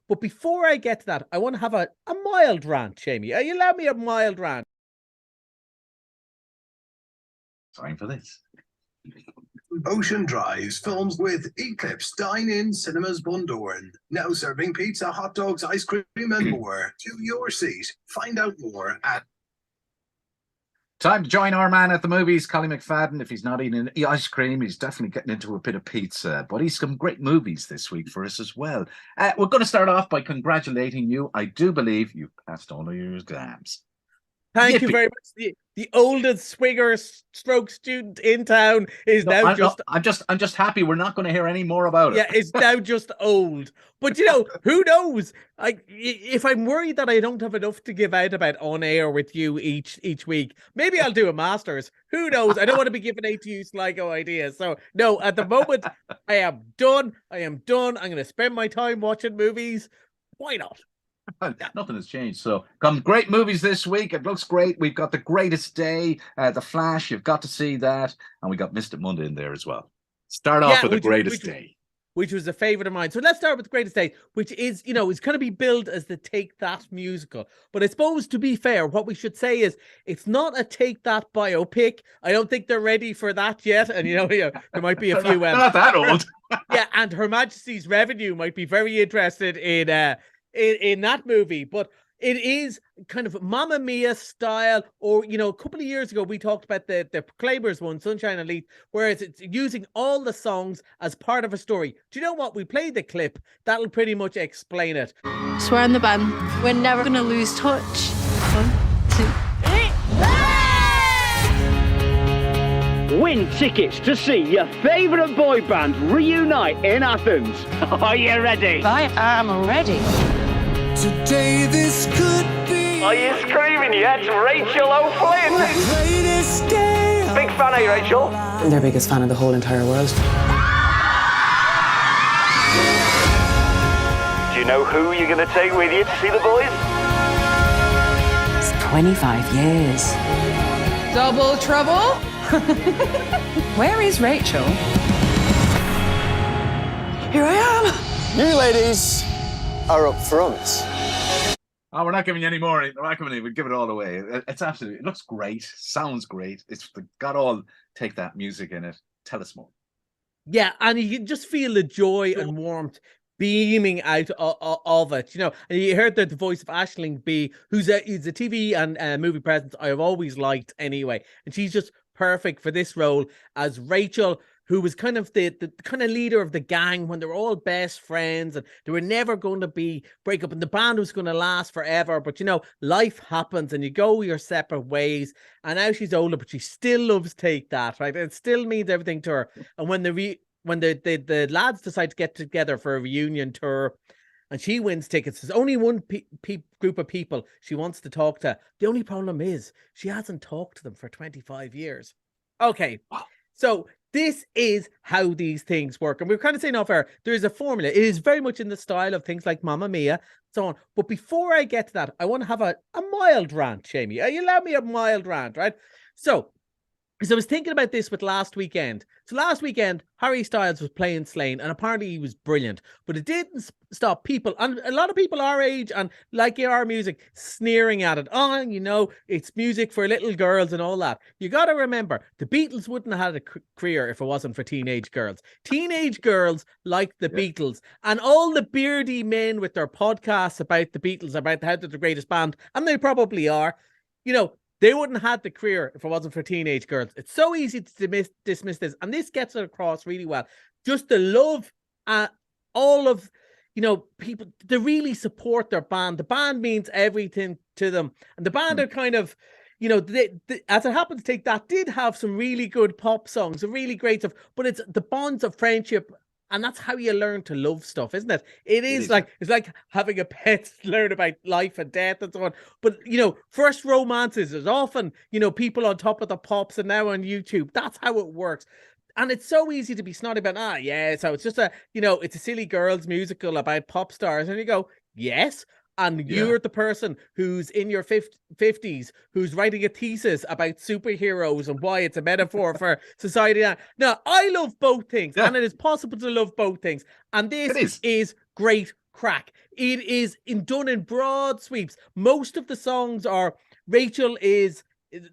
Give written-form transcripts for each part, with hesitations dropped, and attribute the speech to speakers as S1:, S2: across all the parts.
S1: But before I get to that, I want to have a mild rant, Seamie. You allow me a mild rant?
S2: Time for this.
S3: Ocean Drives films with Eclipse Dine-In Cinemas Bundoran. Now serving pizza, hot dogs, ice cream and more. To your seat. Find out more at...
S2: Time to join our man at the movies, Collie McFadden. If he's not eating ice cream, he's definitely getting into a bit of pizza. But he's some great movies this week for us as well. We're going to start off by congratulating you. I do believe you've passed all of your exams.
S1: Thank you very much. The oldest swigger stroke student in town is now
S2: I'm just happy we're not going to hear any more about it.
S1: Yeah, it's now just old. But who knows? If I'm worried that I don't have enough to give out about on air with you each week, maybe I'll do a master's. Who knows? I don't want to be giving out to you Sligo ideas. So no, at the moment I am done. I'm going to spend my time watching movies. Why not?
S2: Nothing has changed. So, come great movies this week. It looks great. We've got The Greatest Day, The Flash. You've got to see that. And we got Mr. Monday in there as well. Start off with The Greatest Day.
S1: Which was a favorite of mine. So let's start with The Greatest Day, which is, it's going to be billed as the Take That musical. But I suppose, to be fair, what we should say is it's not a Take That biopic. I don't think they're ready for that yet. And, there might be a few...
S2: not that old.
S1: Yeah, and Her Majesty's Revenue might be very interested in that movie, but it is kind of Mamma Mia style, or a couple of years ago we talked about the Proclaimers one, Sunshine and Leith, whereas it's using all the songs as part of a story. Do you know what? We played the clip. That'll pretty much explain it.
S4: Swear on the band, we're never gonna lose touch. 1, 2, 3.
S5: Win tickets to see your favourite boy band reunite in Athens. Are you ready?
S4: I am ready.
S6: Today this could be.
S5: Are you screaming yet, Rachel O'Flynn?
S6: Greatest day.
S5: Big fan of you, Rachel.
S7: I'm their biggest fan in the whole entire world.
S5: Do you know who you're going to take with you to see the boys?
S7: It's 25 years.
S4: Double trouble? Where is Rachel?
S7: Here I am.
S8: You ladies are up front.
S2: Oh, we're not giving you any more. We're not giving you. We give it all away. It's absolutely. It looks great. Sounds great. It's got all Take That music in it. Tell us more.
S1: Yeah, and you can just feel the joy and warmth beaming out of it, And you heard the voice of Aisling B, who's a TV and movie presence I have always liked anyway, and she's just perfect for this role as Rachel, who was kind of the kind of leader of the gang when they were all best friends and they were never going to break up and the band was going to last forever. But, life happens and you go your separate ways. And now she's older, but she still loves Take That, right? It still means everything to her. And when the lads decide to get together for a reunion tour and she wins tickets, there's only one group of people she wants to talk to. The only problem is she hasn't talked to them for 25 years. Okay, so this is how these things work. And we're kind of saying off air, there is a formula. It is very much in the style of things like Mamma Mia, so on. But before I get to that, I want to have a mild rant, Seamie. You allow me a mild rant, right? So I was thinking about this with last weekend. So last weekend, Harry Styles was playing Slane, and apparently he was brilliant. But it didn't stop people, and a lot of people our age and like our music, sneering at it. Oh, it's music for little girls and all that. You got to remember, the Beatles wouldn't have had a career if it wasn't for teenage girls. Teenage girls like the Beatles, and all the beardy men with their podcasts about the Beatles, about how they're the greatest band, and they probably are, they wouldn't have had the career if it wasn't for teenage girls. It's so easy to dismiss this. And this gets it across really well. Just the love all of, people, they really support their band. The band means everything to them. And the band are kind of, they, as it happens, Take That did have some really good pop songs, some really great stuff. But it's the bonds of friendship. And that's how you learn to love stuff, isn't it? It's like having a pet, learn about life and death and so on. But, first romances is often, people on top of the pops and now on YouTube. That's how it works. And it's so easy to be snotty about, so it's just it's a silly girls musical about pop stars. And you go, yes. And you're the person who's in your 50s, who's writing a thesis about superheroes and why it's a metaphor for society. Now, I love both things, and it is possible to love both things. And this is great crack. It is done in broad sweeps. Most of the songs are Rachel is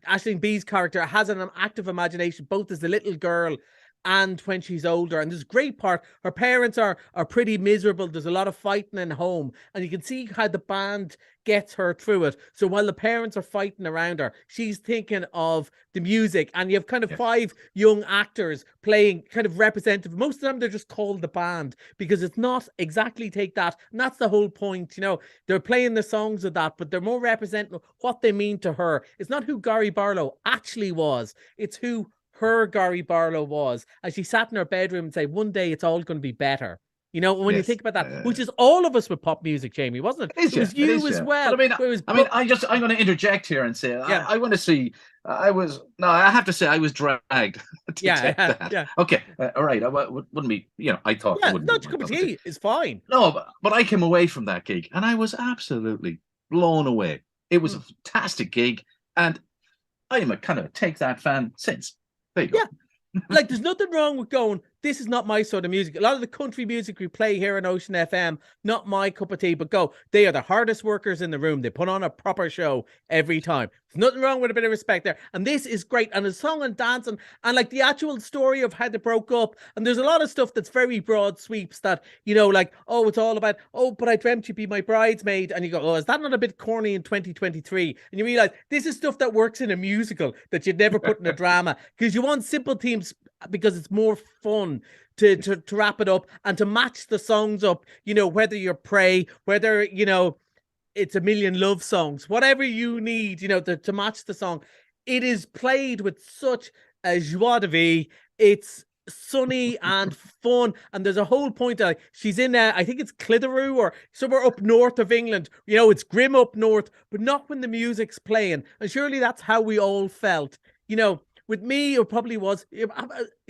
S1: Aisling B's character has an active imagination, both as a little girl and when she's older. And there's a great part. Her parents are pretty miserable. There's a lot of fighting in home. And you can see how the band gets her through it. So while the parents are fighting around her, she's thinking of the music. And you have kind of 5 young actors playing kind of representative. Most of them, they're just called the band because it's not exactly Take That. And that's the whole point. You know, they're playing the songs of that, but they're more representing what they mean to her. It's not who Gary Barlow actually was. It's who her Gary Barlow was, as she sat in her bedroom and said, one day it's all going to be better. You know, when you think about that, which is all of us with pop music, Jamie, wasn't it? It was you as well.
S2: But I'm going to interject here and say, I want to see, I have to say I was dragged to take that.
S1: Yeah.
S2: Okay, all right, I wouldn't be, I thought it wouldn't
S1: not your cup of tea, it's fine.
S2: No, but I came away from that gig and I was absolutely blown away. It was a fantastic gig, and I am a kind of Take That fan since. There you go.
S1: Yeah. Like, there's nothing wrong with going, this is not my sort of music. A lot of the country music we play here on Ocean FM, not my cup of tea, but they are the hardest workers in the room. They put on a proper show every time. There's nothing wrong with a bit of respect there. And this is great. And the song and dancing and like the actual story of how they broke up. And there's a lot of stuff that's very broad sweeps that, you know, like, oh, it's all about, oh, but I dreamt you'd be my bridesmaid. And you go, oh, is that not a bit corny in 2023? And you realize this is stuff that works in a musical that you'd never put in a drama, because you want simple themes because it's more fun to wrap it up and to match the songs up, you know, whether you're Prey, whether, you know, it's a million love songs, whatever you need, you know, to match the song. It is played with such a joie de vivre. It's sunny and fun, and there's a whole point of, she's in I think it's Clitheroe or somewhere up north of England. You know, it's grim up north, but not when the music's playing. And surely that's how we all felt, you know. With me, it probably was.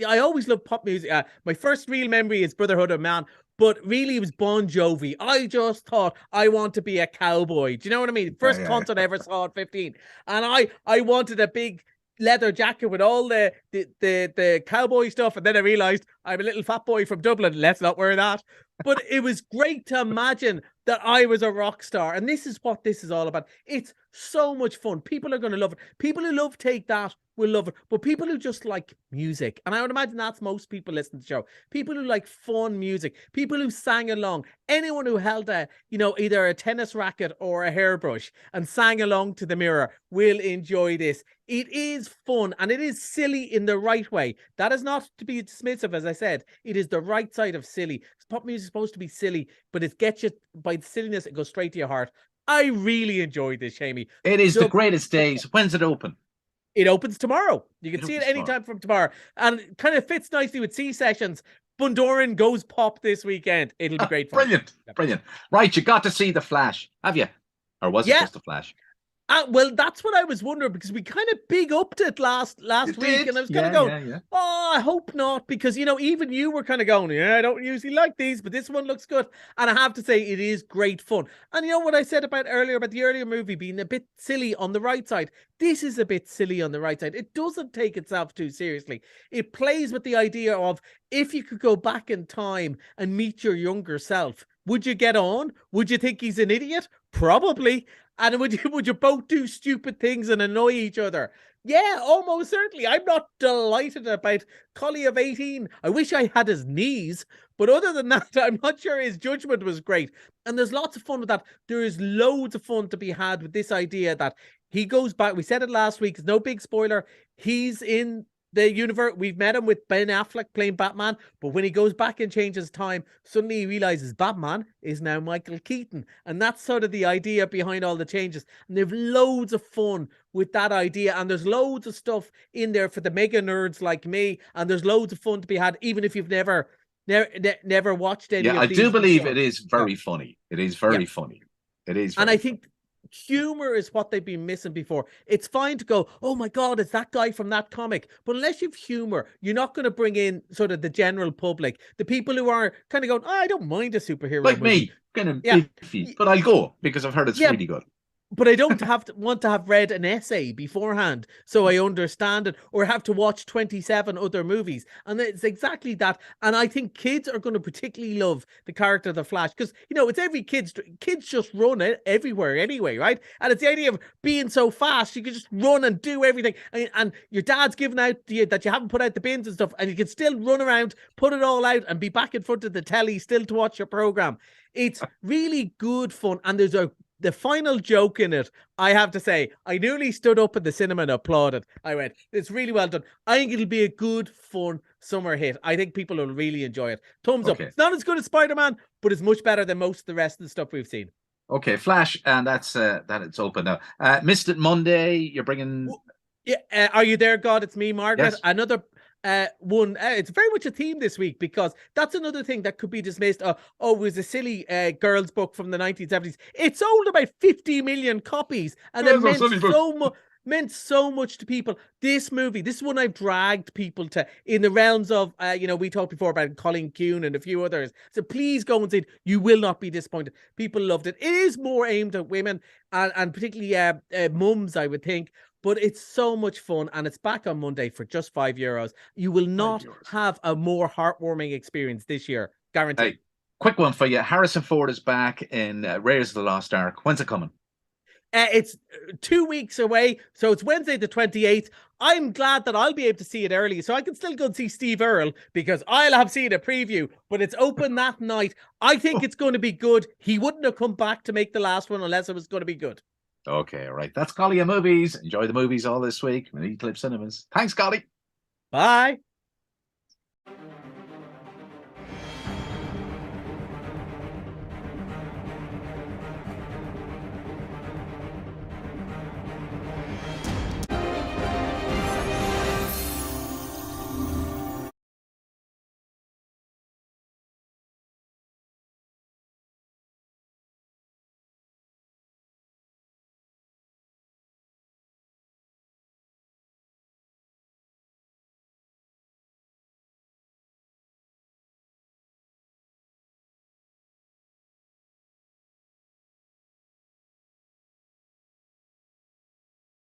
S1: I always loved pop music. My first real memory is Brotherhood of Man, but really it was Bon Jovi. I just thought, I want to be a cowboy. Do you know what I mean? First concert I ever saw at 15. And I wanted a big leather jacket with all the cowboy stuff. And then I realized I'm a little fat boy from Dublin. Let's not wear that. But it was great to imagine that I was a rock star. And this is what this is all about. It's so much fun. People are going to love it. People who love Take That will love it. But people who just like music, and I would imagine that's most people listening to the show, people who like fun music, people who sang along, anyone who held either a tennis racket or a hairbrush and sang along to The Mirror will enjoy this. It is fun and it is silly in the right way. That is not to be dismissive, as I said. It is the right side of silly. Pop music is supposed to be silly, but it gets you, by the silliness, it goes straight to your heart. I really enjoyed this, Seamie.
S2: It is the greatest days. When's it open?
S1: It opens tomorrow. You can see it anytime from tomorrow. And it kind of fits nicely with C Sessions. Bundoran goes pop this weekend. It'll be great fun.
S2: Brilliant. Brilliant. Right, you got to see The Flash, have you? Or was it just The Flash?
S1: Well, that's what I was wondering, because we kind of big upped it last week, and I was kind of going, oh, I hope not, because, you know, even you were kind of going, I don't usually like these, but this one looks good. And I have to say, it is great fun. And you know what I said about the earlier movie being a bit silly on the right side? This is a bit silly on the right side. It doesn't take itself too seriously. It plays with the idea of, if you could go back in time and meet your younger self, would you get on? Would you think he's an idiot? Probably. And would you both do stupid things and annoy each other? Yeah, almost certainly. I'm not delighted about Collie of 18. I wish I had his knees. But other than that, I'm not sure his judgment was great. And there's lots of fun with that. There is loads of fun to be had with this idea that he goes back. We said it last week. It's no big spoiler. He's in the universe. We've met him with Ben Affleck playing Batman, but when he goes back and changes time, suddenly he realizes Batman is now Michael Keaton. And that's sort of the idea behind all the changes. And they've loads of fun with that idea. And there's loads of stuff in there for the mega nerds like me. And there's loads of fun to be had, even if you've never watched any of these.
S2: I do believe it is very funny. It is very funny. It is.
S1: And I think humor is what they've been missing before. It's fine to go, oh my God, it's that guy from that comic. But unless you've humor, you're not going to bring in sort of the general public, the people who are kind of going, I don't mind a superhero
S2: like
S1: movie.
S2: Me, kind of iffy, but I'll go because I've heard it's really good.
S1: but I don't want to have read an essay beforehand so I understand it, or have to watch 27 other movies. And it's exactly that. And I think kids are going to particularly love the character of the Flash, because, you know, it's every kids just run it everywhere anyway, right? And it's the idea of being so fast, you can just run and do everything. And your dad's giving out to you that you haven't put out the bins and stuff, and you can still run around, put it all out, and be back in front of the telly still to watch your program. It's really good fun. And there's the final joke in it, I have to say, I nearly stood up in the cinema and applauded. I went, it's really well done. I think it'll be a good, fun summer hit. I think people will really enjoy it. Thumbs up. It's not as good as Spider-Man, but it's much better than most of the rest of the stuff we've seen.
S2: Okay, Flash, and that's that it's open now. Missed It Monday, you're bringing...
S1: Yeah, are you there, God? It's me, Margaret.
S2: Yes.
S1: Another one. It's very much a theme this week, because that's another thing that could be dismissed. It was a silly girls' book from the 1970s. It sold about 50 million copies, and it meant so much to people. This movie, this is one I've dragged people to in the realms of, we talked before about Colin Kuhn and a few others. So please go and see it. You will not be disappointed. People loved it. It is more aimed at women and particularly mums, I would think. But it's so much fun, and it's back on Monday for just €5. You will not have a more heartwarming experience this year, guaranteed.
S2: Hey, quick one for you. Harrison Ford is back in Raiders of the Lost Ark. When's it coming?
S1: It's 2 weeks away, so it's Wednesday the 28th. I'm glad that I'll be able to see it early, so I can still go and see Steve Earle, because I'll have seen a preview, but it's open that night. I think it's going to be good. He wouldn't have come back to make the last one unless it was going to be good.
S2: Okay, all right. That's Collie and Movies. Enjoy the movies all this week with Eclipse Cinemas. Thanks, Collie.
S1: Bye.